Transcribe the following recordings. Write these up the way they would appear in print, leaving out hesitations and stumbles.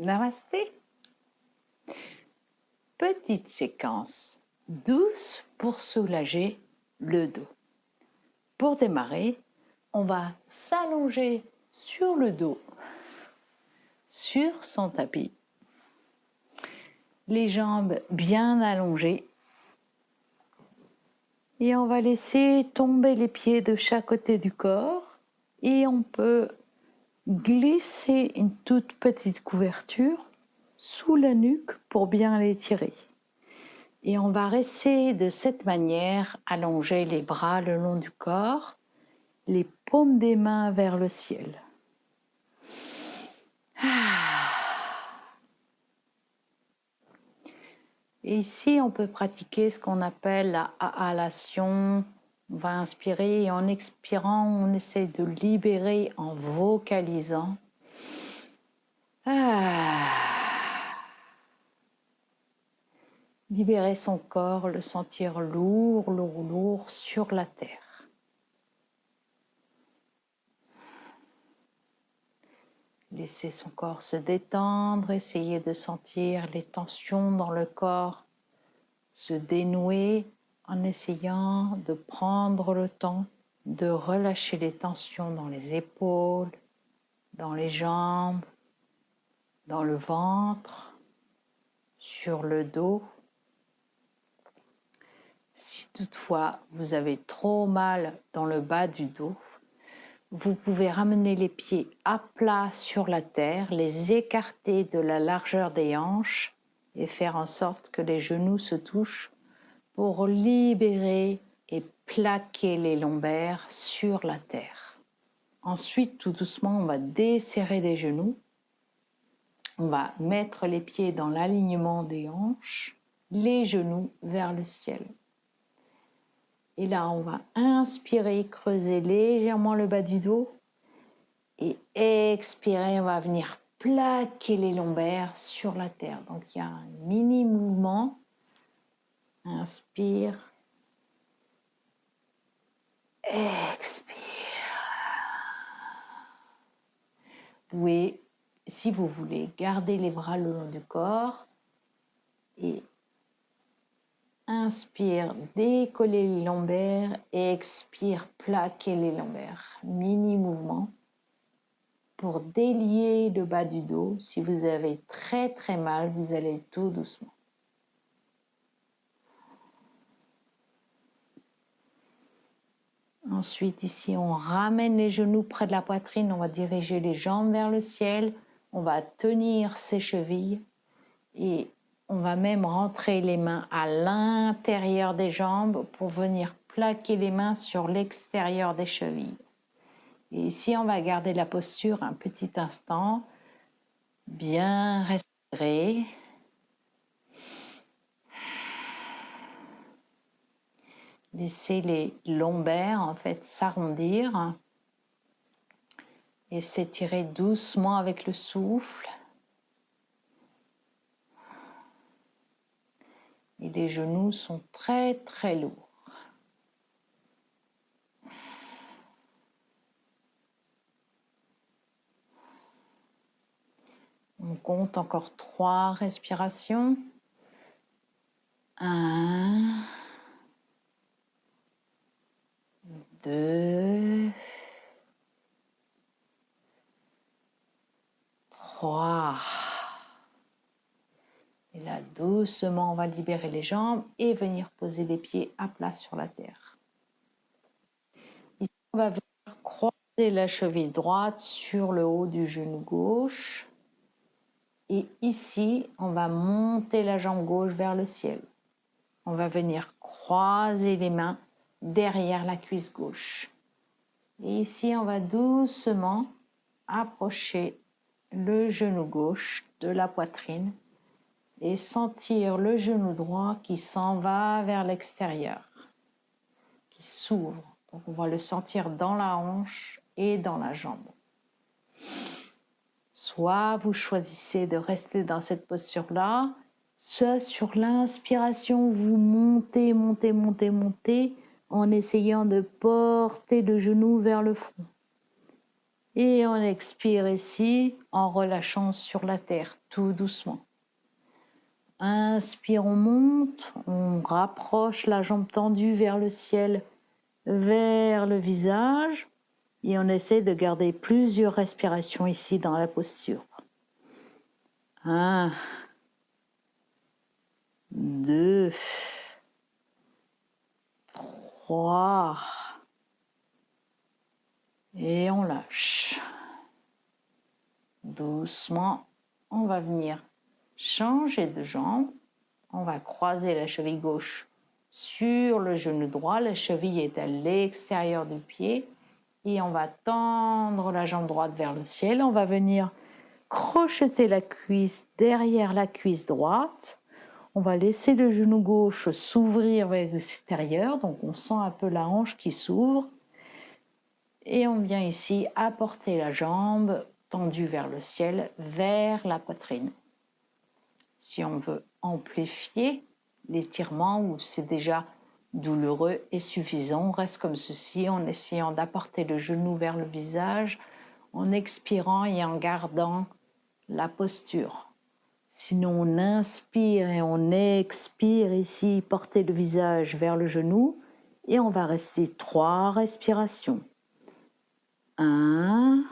Namasté. Petite séquence douce pour soulager le dos. Pour démarrer, on va s'allonger sur le dos, sur son tapis. Les jambes bien allongées. Et on va laisser tomber les pieds de chaque côté du corps. Et on peut glisser une toute petite couverture sous la nuque pour bien l'étirer. Et on va rester de cette manière, allonger les bras le long du corps, les paumes des mains vers le ciel. Et ici, on peut pratiquer ce qu'on appelle la halation. On va inspirer et en expirant, on essaie de libérer en vocalisant. Libérer son corps, le sentir lourd, lourd, lourd sur la terre. Laisser son corps se détendre, essayer de sentir les tensions dans le corps se dénouer en essayant de prendre le temps de relâcher les tensions dans les épaules, dans les jambes, dans le ventre, sur le dos. Si toutefois vous avez trop mal dans le bas du dos, vous pouvez ramener les pieds à plat sur la terre, les écarter de la largeur des hanches et faire en sorte que les genoux se touchent pour libérer et plaquer les lombaires sur la terre. Ensuite, tout doucement, on va desserrer les genoux. On va mettre les pieds dans l'alignement des hanches, les genoux vers le ciel. Et là, on va inspirer, creuser légèrement le bas du dos. Et expirer, on va venir plaquer les lombaires sur la terre. Donc, il y a un mini mouvement. Inspire. Expire. Vous pouvez, si vous voulez, garder les bras le long du corps et inspire, décoller les lombaires et expire, plaquer les lombaires. Mini mouvement pour délier le bas du dos. Si vous avez très très mal, vous allez tout doucement. Ensuite, ici, on ramène les genoux près de la poitrine. On va diriger les jambes vers le ciel. On va tenir ses chevilles. Et on va même rentrer les mains à l'intérieur des jambes pour venir plaquer les mains sur l'extérieur des chevilles. Et ici, on va garder la posture un petit instant. Bien respirer. Laissez les lombaires en fait s'arrondir et s'étirer doucement avec le souffle. Et les genoux sont très très lourds. On compte encore 3 respirations. 1, 2, 3. Et là, doucement, on va libérer les jambes et venir poser les pieds à plat sur la terre. Ici, on va venir croiser la cheville droite sur le haut du genou gauche. Et ici, on va monter la jambe gauche vers le ciel. On va venir croiser les mains derrière la cuisse gauche. Et ici, on va doucement approcher le genou gauche de la poitrine et sentir le genou droit qui s'en va vers l'extérieur, qui s'ouvre. Donc, on va le sentir dans la hanche et dans la jambe. Soit vous choisissez de rester dans cette posture-là, soit sur l'inspiration, vous montez, montez, montez, montez, en essayant de porter le genou vers le front. Et on expire ici en relâchant sur la terre, tout doucement. Inspire, on monte, on rapproche la jambe tendue vers le ciel, vers le visage. Et on essaie de garder plusieurs respirations ici dans la posture. 1, 2, 3. Et on lâche. Doucement, on va venir changer de jambe. On va croiser la cheville gauche sur le genou droit. La cheville est à l'extérieur du pied. Et on va tendre la jambe droite vers le ciel. On va venir crocheter la cuisse derrière la cuisse droite. On va laisser le genou gauche s'ouvrir vers l'extérieur. Donc on sent un peu la hanche qui s'ouvre. Et on vient ici apporter la jambe tendue vers le ciel, vers la poitrine. Si on veut amplifier l'étirement ou c'est déjà douloureux et suffisant, on reste comme ceci en essayant d'apporter le genou vers le visage, en expirant et en gardant la posture. Sinon on inspire et on expire ici, porter le visage vers le genou et on va rester 3 respirations. 1,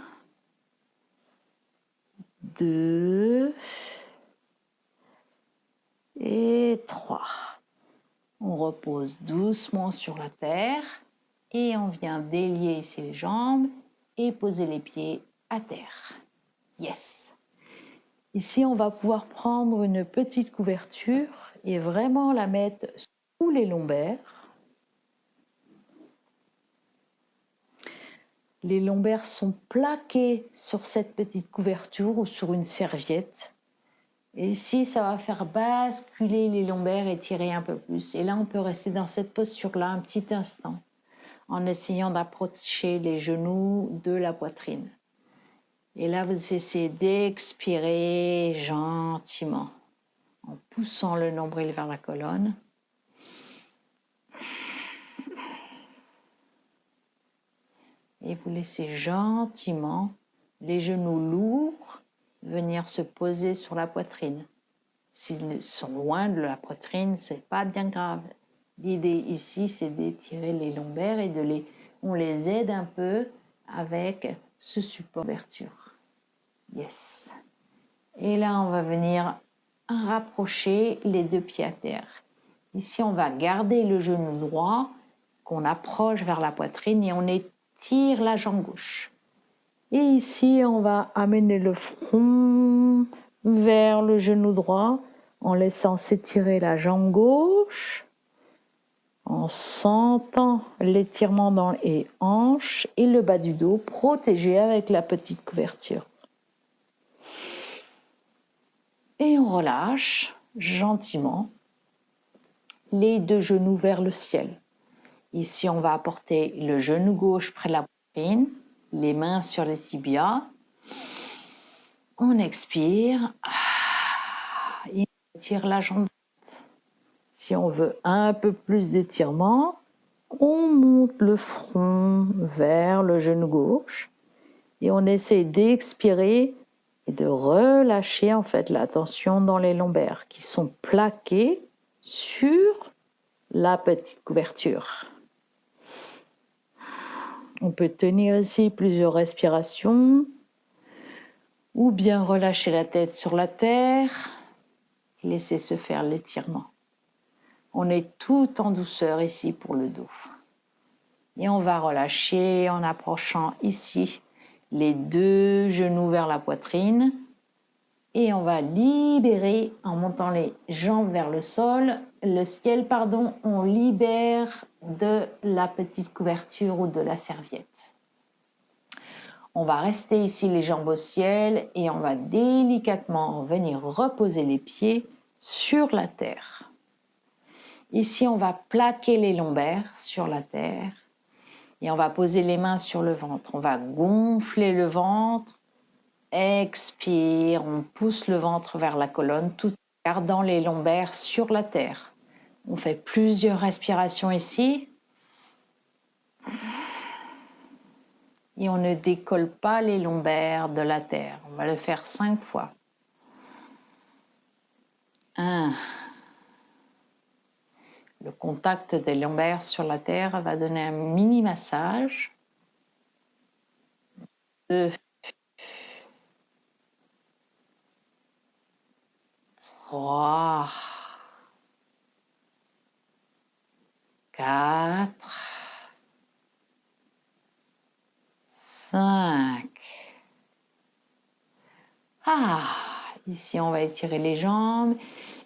2 et 3. On repose doucement sur la terre et on vient délier ici les jambes et poser les pieds à terre. Yes! Ici, on va pouvoir prendre une petite couverture et vraiment la mettre sous les lombaires. Les lombaires sont plaqués sur cette petite couverture ou sur une serviette. Et ici, ça va faire basculer les lombaires et tirer un peu plus. Et là, on peut rester dans cette posture-là un petit instant en essayant d'approcher les genoux de la poitrine. Et là, vous essayez d'expirer gentiment en poussant le nombril vers la colonne. Et vous laissez gentiment les genoux lourds venir se poser sur la poitrine. S'ils sont loin de la poitrine, c'est pas bien grave. L'idée ici, c'est d'étirer les lombaires et on les aide un peu avec ce support d'ouverture. Yes. Et là, on va venir rapprocher les 2 pieds à terre. Ici, on va garder le genou droit qu'on approche vers la poitrine et on étire la jambe gauche. Et ici, on va amener le front vers le genou droit en laissant s'étirer la jambe gauche, en sentant l'étirement dans les hanches et le bas du dos protégé avec la petite couverture. Et on relâche gentiment les 2 genoux vers le ciel. Ici, on va apporter le genou gauche près de la poitrine, les mains sur les tibias. On expire et on étire la jambe droite. Si on veut un peu plus d'étirement, on monte le front vers le genou gauche et on essaie d'expirer et de relâcher en fait la tension dans les lombaires qui sont plaqués sur la petite couverture. On peut tenir ici plusieurs respirations ou bien relâcher la tête sur la terre, laisser se faire l'étirement. On est tout en douceur ici pour le dos. Et on va relâcher en approchant ici les 2 genoux vers la poitrine. Et on va libérer en montant les jambes vers le ciel, on libère de la petite couverture ou de la serviette. On va rester ici les jambes au ciel et on va délicatement venir reposer les pieds sur la terre. Ici, on va plaquer les lombaires sur la terre et on va poser les mains sur le ventre. On va gonfler le ventre. Expire, on pousse le ventre vers la colonne tout en gardant les lombaires sur la terre. On fait plusieurs respirations ici. et on ne décolle pas les lombaires de la terre. On va le faire 5 fois. 1. Le contact des lombaires sur la terre va donner un mini massage. 2. 3. 4. 5. Ici on va étirer les jambes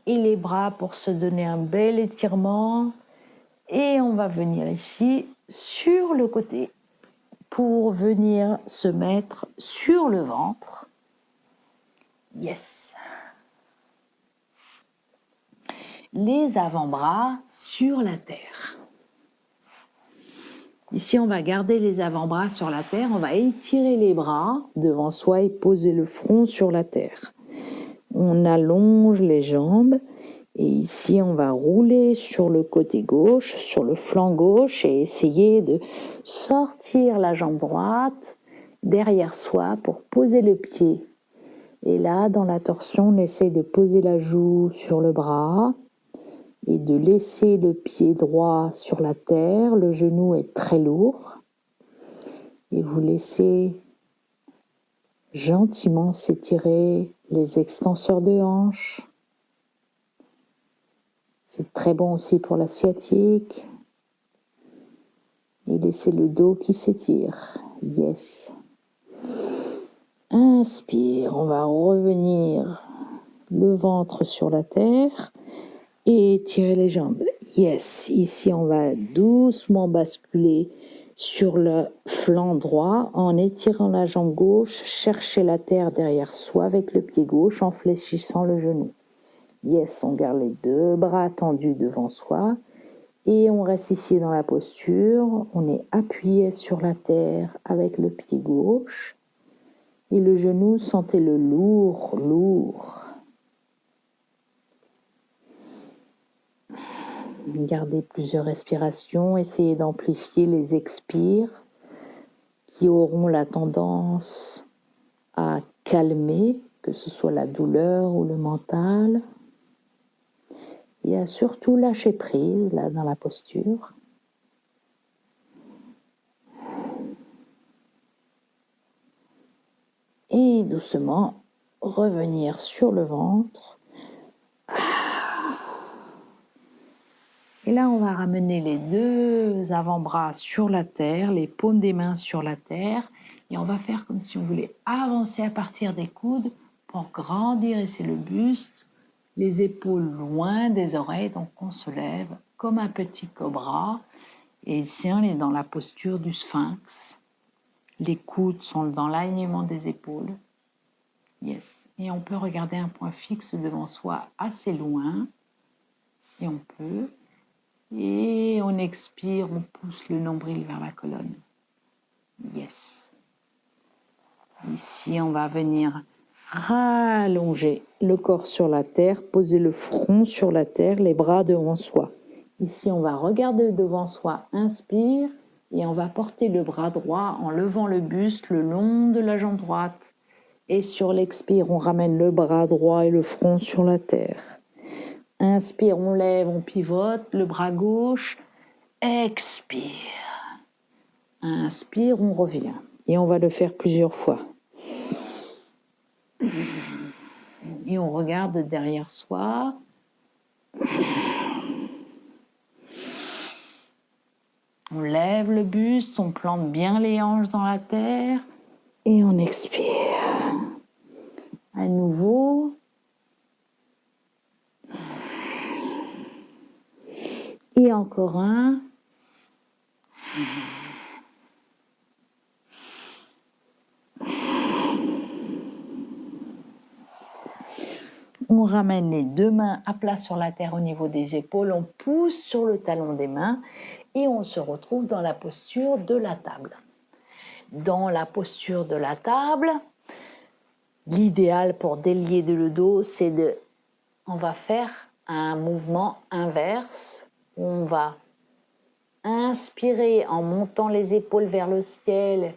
et les bras pour se donner un bel étirement. Et on va venir ici sur le côté pour venir se mettre sur le ventre. Yes. Les avant-bras sur la terre. Ici, on va garder les avant-bras sur la terre. On va étirer les bras devant soi et poser le front sur la terre. On allonge les jambes. Et ici, on va rouler sur le côté gauche, sur le flanc gauche et essayer de sortir la jambe droite derrière soi pour poser le pied. Et là, dans la torsion, on essaie de poser la joue sur le bras et de laisser le pied droit sur la terre. Le genou est très lourd. Et vous laissez gentiment s'étirer les extenseurs de hanches. C'est très bon aussi pour la sciatique. Et laissez le dos qui s'étire. Yes. Inspire, on va revenir le ventre sur la terre et étirer les jambes. Yes. Ici, on va doucement basculer sur le flanc droit en étirant la jambe gauche, chercher la terre derrière soi avec le pied gauche en fléchissant le genou. Yes, on garde les 2 bras tendus devant soi et on reste ici dans la posture. On est appuyé sur la terre avec le pied gauche et le genou, sentez-le lourd, lourd. Gardez plusieurs respirations, essayez d'amplifier les expires qui auront la tendance à calmer, que ce soit la douleur ou le mental. Et à surtout lâcher prise là dans la posture. Et doucement revenir sur le ventre. Et là, on va ramener les 2 avant-bras sur la terre, les paumes des mains sur la terre. Et on va faire comme si on voulait avancer à partir des coudes pour grandir, et c'est le buste. Les épaules loin des oreilles, donc on se lève comme un petit cobra. Et ici, on est dans la posture du sphinx. Les coudes sont dans l'alignement des épaules. Yes. Et on peut regarder un point fixe devant soi assez loin, si on peut. Et on expire, on pousse le nombril vers la colonne. Yes. Ici, on va venir rallonger le corps sur la terre, poser le front sur la terre, les bras devant soi. Ici, on va regarder devant soi, inspire, et on va porter le bras droit en levant le buste le long de la jambe droite. Et sur l'expire, on ramène le bras droit et le front sur la terre. Inspire, on lève, on pivote, le bras gauche. Expire. Inspire, on revient. Et on va le faire plusieurs fois. Et on regarde derrière soi. On lève le buste, on plante bien les hanches dans la terre. Et on expire. À nouveau. Et encore un. On ramène les 2 mains à plat sur la terre au niveau des épaules. On pousse sur le talon des mains et on se retrouve dans la posture de la table. Dans la posture de la table, l'idéal pour délier le dos, c'est on va faire un mouvement inverse. On va inspirer en montant les épaules vers le ciel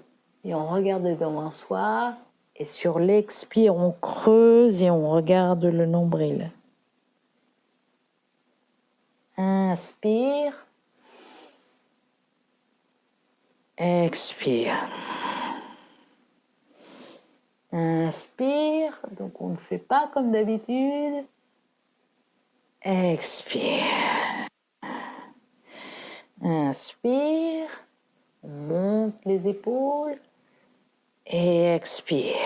Et on regarde devant soi. Et sur l'expire, on creuse et on regarde le nombril. Inspire. Expire. Inspire. Donc on ne fait pas comme d'habitude. Expire. Inspire. On monte les épaules. Et expire.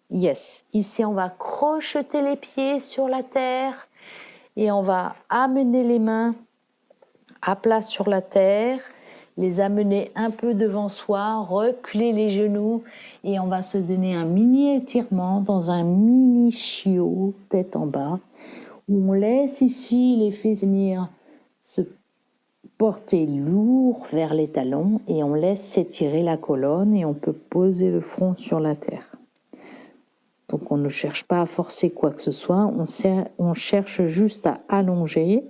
Yes. Ici, on va crocheter les pieds sur la terre. Et on va amener les mains à plat sur la terre, les amener un peu devant soi, reculer les genoux et on va se donner un mini étirement dans un mini chiot, tête en bas, où on laisse ici les fesses venir se porter lourd vers les talons et on laisse s'étirer la colonne et on peut poser le front sur la terre. Donc on ne cherche pas à forcer quoi que ce soit, on cherche juste à allonger,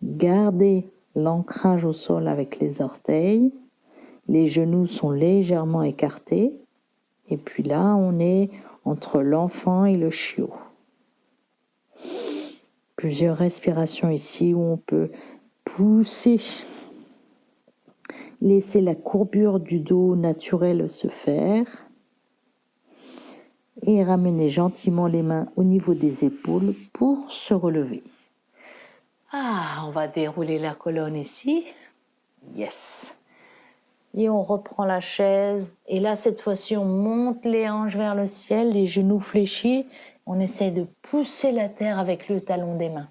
garder l'ancrage au sol avec les orteils, les genoux sont légèrement écartés et puis là on est entre l'enfant et le chiot. Plusieurs respirations ici où on peut pousser, laisser la courbure du dos naturelle se faire et ramener gentiment les mains au niveau des épaules pour se relever. On va dérouler la colonne ici. Yes. Et on reprend la chaise. Et là, cette fois-ci, on monte les hanches vers le ciel, les genoux fléchis. On essaie de pousser la terre avec le talon des mains.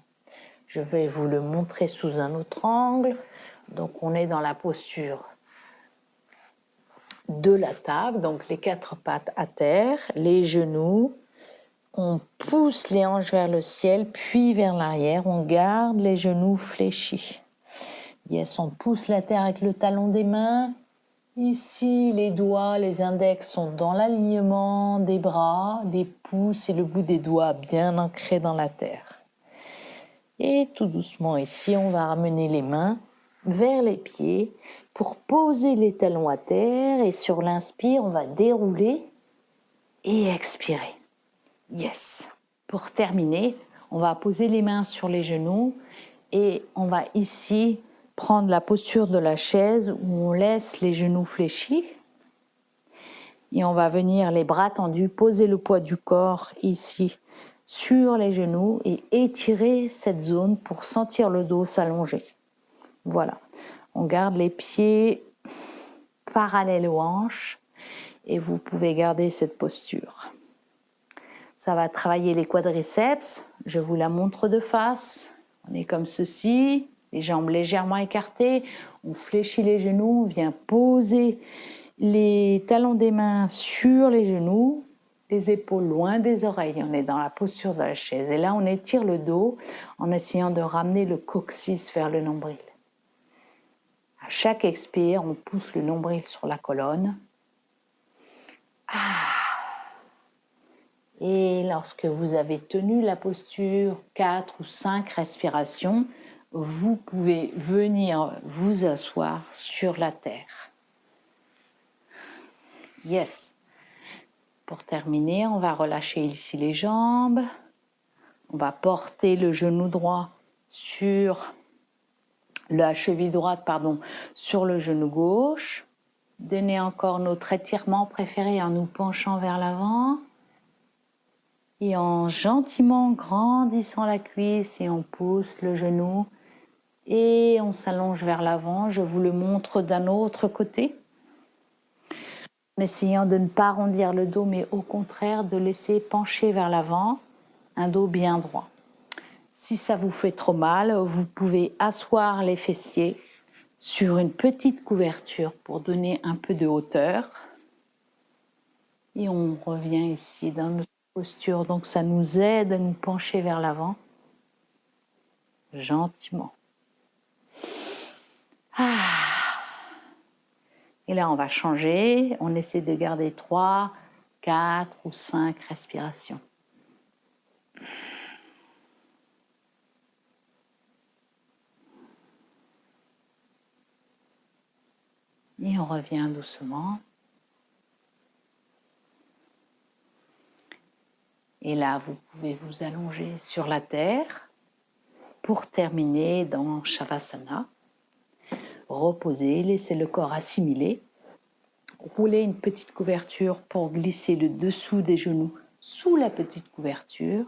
Je vais vous le montrer sous un autre angle. Donc, on est dans la posture de la table. Donc, les 4 pattes à terre, les genoux. On pousse les hanches vers le ciel, puis vers l'arrière. On garde les genoux fléchis. Yes, on pousse la terre avec le talon des mains. Ici, les doigts, les index sont dans l'alignement des bras, les pouces et le bout des doigts bien ancrés dans la terre. Et tout doucement ici, on va ramener les mains vers les pieds pour poser les talons à terre. Et sur l'inspire, on va dérouler et expirer. Yes. Pour terminer, on va poser les mains sur les genoux et on va ici prendre la posture de la chaise où on laisse les genoux fléchis et on va venir les bras tendus, poser le poids du corps ici sur les genoux et étirer cette zone pour sentir le dos s'allonger. Voilà, on garde les pieds parallèles aux hanches et vous pouvez garder cette posture. Ça va travailler les quadriceps, je vous la montre de face. On est comme ceci, les jambes légèrement écartées, on fléchit les genoux, on vient poser les talons des mains sur les genoux, les épaules loin des oreilles. On est dans la posture de la chaise. Et là, on étire le dos en essayant de ramener le coccyx vers le nombril. À chaque expire, on pousse le nombril sur la colonne. Et lorsque vous avez tenu la posture 4 ou 5 respirations, vous pouvez venir vous asseoir sur la terre. Yes. Pour terminer, on va relâcher ici les jambes. On va porter le genou droit sur la cheville droite, sur le genou gauche. Donnez encore notre étirement préféré en nous penchant vers l'avant. Et en gentiment grandissant la cuisse et on pousse le genou et on s'allonge vers l'avant. Je vous le montre d'un autre côté. En essayant de ne pas arrondir le dos, mais au contraire de laisser pencher vers l'avant, un dos bien droit. Si ça vous fait trop mal, vous pouvez asseoir les fessiers sur une petite couverture pour donner un peu de hauteur. Et on revient ici dans notre posture, donc ça nous aide à nous pencher vers l'avant, gentiment. Et là, on va changer, on essaie de garder 3, 4 ou 5 respirations. Et on revient doucement. Et là, vous pouvez vous allonger sur la terre pour terminer dans Shavasana. Reposez, laissez le corps assimiler. Roulez une petite couverture pour glisser le dessous des genoux sous la petite couverture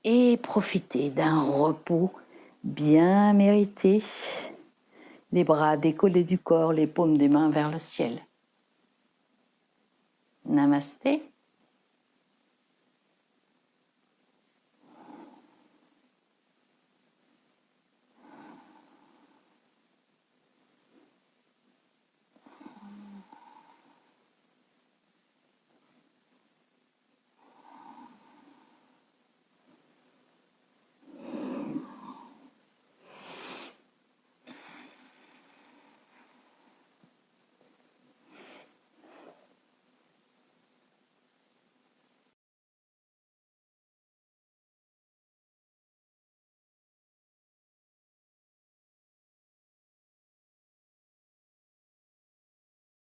et profitez d'un repos bien mérité. Les bras décollés du corps, les paumes des mains vers le ciel. Namasté.